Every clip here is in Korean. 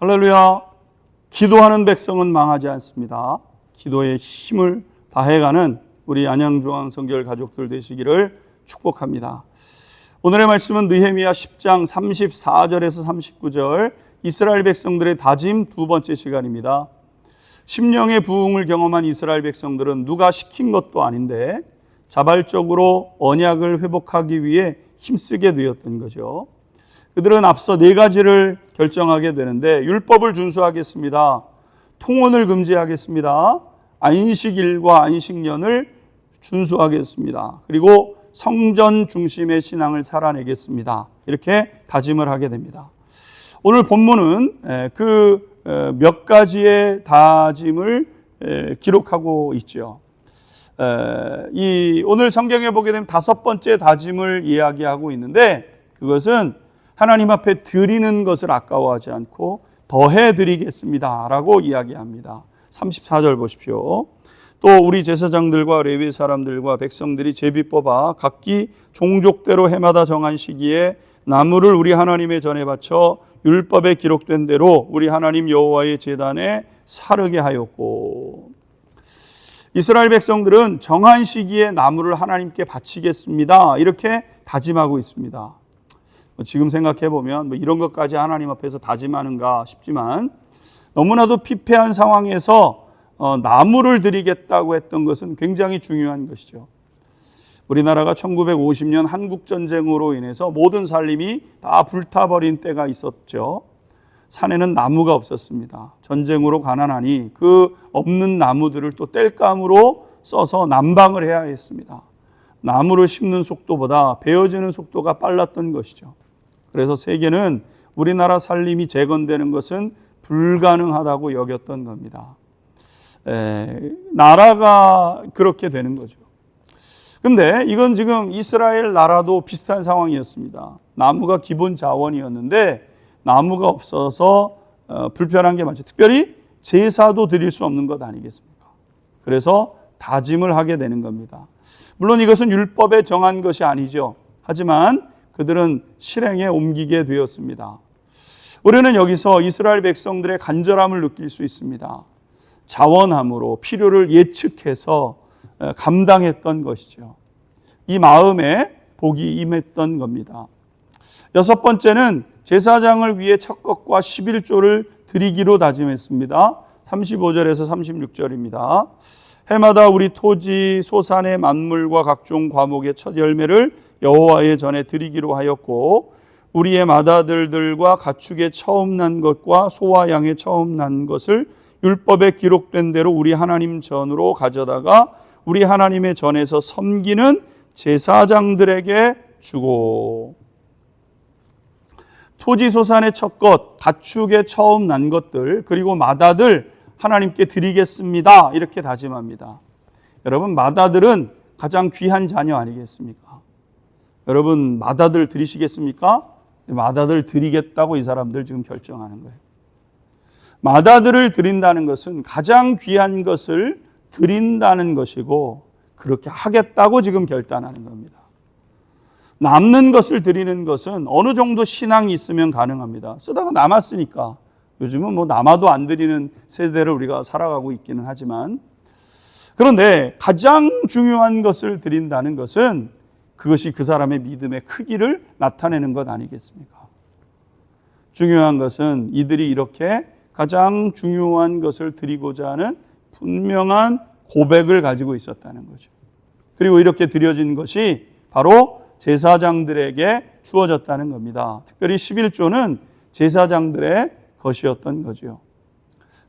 할렐루야. 기도하는 백성은 망하지 않습니다. 기도에 힘을 다해가는 우리 안양중앙 성결 가족들 되시기를 축복합니다. 오늘의 말씀은 느헤미야 10장 34절에서 39절 이스라엘 백성들의 다짐 두 번째 시간입니다. 심령의 부흥을 경험한 이스라엘 백성들은 누가 시킨 것도 아닌데 자발적으로 언약을 회복하기 위해 힘쓰게 되었던 거죠. 그들은 앞서 네 가지를 결정하게 되는데 율법을 준수하겠습니다. 통혼을 금지하겠습니다. 안식일과 안식년을 준수하겠습니다. 그리고 성전 중심의 신앙을 살아내겠습니다. 이렇게 다짐을 하게 됩니다. 오늘 본문은 그 몇 가지의 다짐을 기록하고 있죠. 오늘 성경에 보게 되면 다섯 번째 다짐을 이야기하고 있는데 그것은 하나님 앞에 드리는 것을 아까워하지 않고 더해 드리겠습니다 라고 이야기합니다. 34절 보십시오. 또 우리 제사장들과 레위 사람들과 백성들이 제비 뽑아 각기 종족대로 해마다 정한 시기에 나무를 우리 하나님의 전에 바쳐 율법에 기록된 대로 우리 하나님 여호와의 제단에 사르게 하였고, 이스라엘 백성들은 정한 시기에 나무를 하나님께 바치겠습니다 이렇게 다짐하고 있습니다. 지금 생각해 보면 이런 것까지 하나님 앞에서 다짐하는가 싶지만 너무나도 피폐한 상황에서 나무를 드리겠다고 했던 것은 굉장히 중요한 것이죠. 우리나라가 1950년 한국전쟁으로 인해서 모든 살림이 다 불타버린 때가 있었죠. 산에는 나무가 없었습니다. 전쟁으로 가난하니 그 없는 나무들을 또 땔감으로 써서 난방을 해야 했습니다. 나무를 심는 속도보다 베어지는 속도가 빨랐던 것이죠. 그래서 세계는 우리나라 살림이 재건되는 것은 불가능하다고 여겼던 겁니다. 나라가 그렇게 되는 거죠. 근데 이건 지금 이스라엘 나라도 비슷한 상황이었습니다. 나무가 기본 자원이었는데 나무가 없어서 불편한 게 많죠. 특별히 제사도 드릴 수 없는 것 아니겠습니까? 그래서 다짐을 하게 되는 겁니다. 물론 이것은 율법에 정한 것이 아니죠. 하지만 그들은 실행에 옮기게 되었습니다. 우리는 여기서 이스라엘 백성들의 간절함을 느낄 수 있습니다. 자원함으로 필요를 예측해서 감당했던 것이죠. 이 마음에 복이 임했던 겁니다. 여섯 번째는 제사장을 위해 첫 것과 11조를 드리기로 다짐했습니다. 35절에서 36절입니다. 해마다 우리 토지 소산의 만물과 각종 과목의 첫 열매를 여호와의 전에 드리기로 하였고 우리의 맏아들들과 가축의 처음 난 것과 소와 양의 처음 난 것을 율법에 기록된 대로 우리 하나님 전으로 가져다가 우리 하나님의 전에서 섬기는 제사장들에게 주고, 토지 소산의 첫 것, 가축의 처음 난 것들, 그리고 맏아들 하나님께 드리겠습니다 이렇게 다짐합니다. 여러분, 맏아들은 가장 귀한 자녀 아니겠습니까? 여러분, 맏아들 드리시겠습니까? 맏아들 드리겠다고 이 사람들 지금 결정하는 거예요. 맏아들을 드린다는 것은 가장 귀한 것을 드린다는 것이고 그렇게 하겠다고 지금 결단하는 겁니다. 남는 것을 드리는 것은 어느 정도 신앙이 있으면 가능합니다. 쓰다가 남았으니까. 요즘은 남아도 안 드리는 세대를 우리가 살아가고 있기는 하지만, 그런데 가장 중요한 것을 드린다는 것은 그것이 그 사람의 믿음의 크기를 나타내는 것 아니겠습니까? 중요한 것은 이들이 이렇게 가장 중요한 것을 드리고자 하는 분명한 고백을 가지고 있었다는 거죠. 그리고 이렇게 드려진 것이 바로 제사장들에게 주어졌다는 겁니다. 특별히 11조는 제사장들의 것이었던 거죠.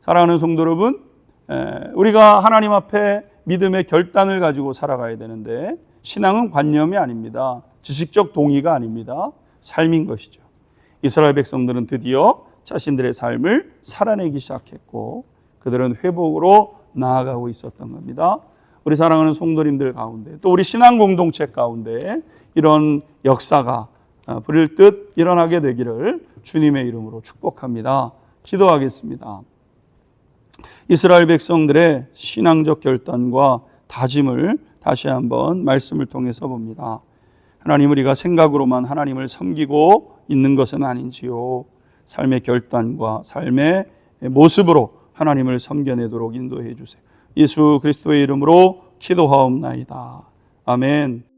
사랑하는 성도 여러분, 우리가 하나님 앞에 믿음의 결단을 가지고 살아가야 되는데 신앙은 관념이 아닙니다. 지식적 동의가 아닙니다. 삶인 것이죠. 이스라엘 백성들은 드디어 자신들의 삶을 살아내기 시작했고 그들은 회복으로 나아가고 있었던 겁니다. 우리 사랑하는 성도님들 가운데 또 우리 신앙 공동체 가운데 이런 역사가 불일듯 일어나게 되기를 주님의 이름으로 축복합니다. 기도하겠습니다. 이스라엘 백성들의 신앙적 결단과 다짐을 다시 한번 말씀을 통해서 봅니다. 하나님, 우리가 생각으로만 하나님을 섬기고 있는 것은 아닌지요. 삶의 결단과 삶의 모습으로 하나님을 섬겨내도록 인도해 주세요. 예수 그리스도의 이름으로 기도하옵나이다. 아멘.